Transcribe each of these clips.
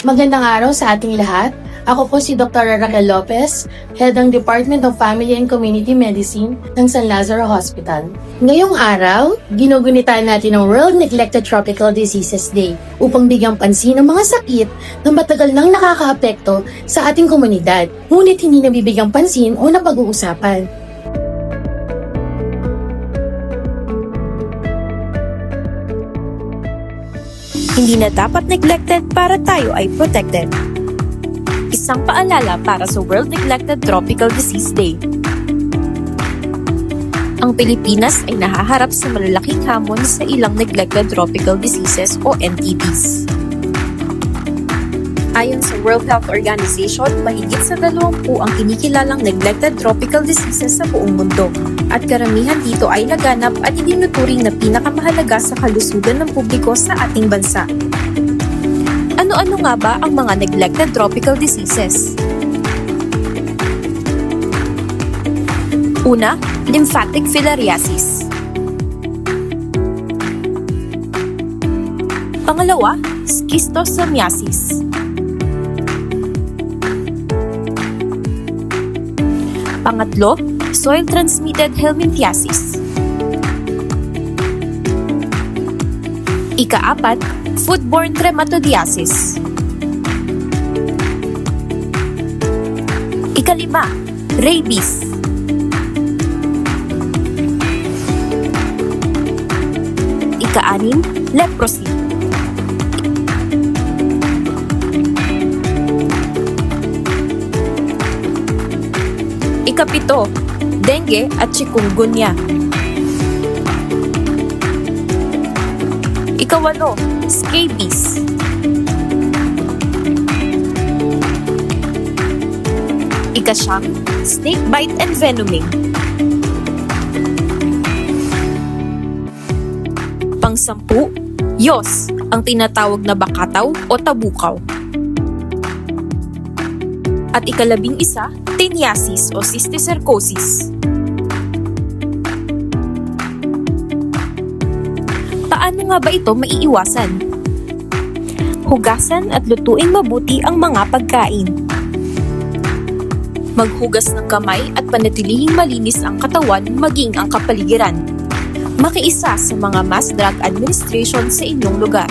Magandang araw sa ating lahat. Ako po si Dr. Raquel Lopez, Head ng Department of Family and Community Medicine ng San Lazaro Hospital. Ngayong araw, ginugunitan natin ang World Neglected Tropical Diseases Day upang bigyang pansin ang mga sakit na matagal nang nakakaapekto sa ating komunidad, ngunit hindi nabibigyang pansin o napag-uusapan. Hindi na dapat neglected para tayo ay protected. Isang paalala para sa World Neglected Tropical Disease Day. Ang Pilipinas ay nahaharap sa malalaking hamon sa ilang neglected tropical diseases o NTDs. Ayon sa World Health Organization, mahigit sa 20 ang kinikilalang neglected tropical diseases sa buong mundo. At karamihan dito ay laganap at itinuturing na pinakamahalaga sa kalusugan ng publiko sa ating bansa. Ano-ano nga ba ang mga neglected tropical diseases? Una, lymphatic filariasis. Pangalawa, schistosomiasis. Pangatlo, soil-transmitted helminthiasis. Ika-apat, foodborne trematodiasis. Ika-5, rabies. Ika-6, leprosy. Ika-7, dengue at chikungunya. Ika-8, scabies. Ika-9, snake bite and venoming. Pang-10, yos, ang tinatawag na bakataw o tabukaw. At ika-11, teniasis o cysticercosis. Paano nga ba ito maiiwasan? Hugasan at lutuin mabuti ang mga pagkain. Maghugas ng kamay at panatilihing malinis ang katawan maging ang kapaligiran. Makiisa sa mga mass drug administration sa inyong lugar.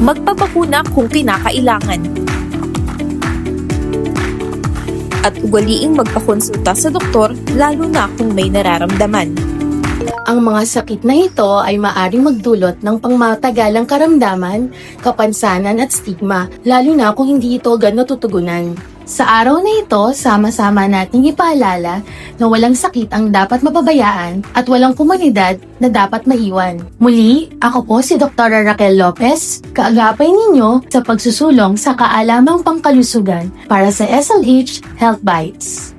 Magpabakuna kung kinakailangan. At ugaliing magpakonsulta sa doktor lalo na kung may nararamdaman. Ang mga sakit na ito ay maaring magdulot ng pangmatagalang karamdaman, kapansanan at stigma, lalo na kung hindi ito agad natutugunan. Sa araw na ito, sama-sama nating ipaalala na walang sakit ang dapat mapabayaan at walang komunidad na dapat maiwan. Muli, ako po si Dr. Raquel Lopez, kaagapay ninyo sa pagsusulong sa kaalamang pangkalusugan para sa SLH Health Bites.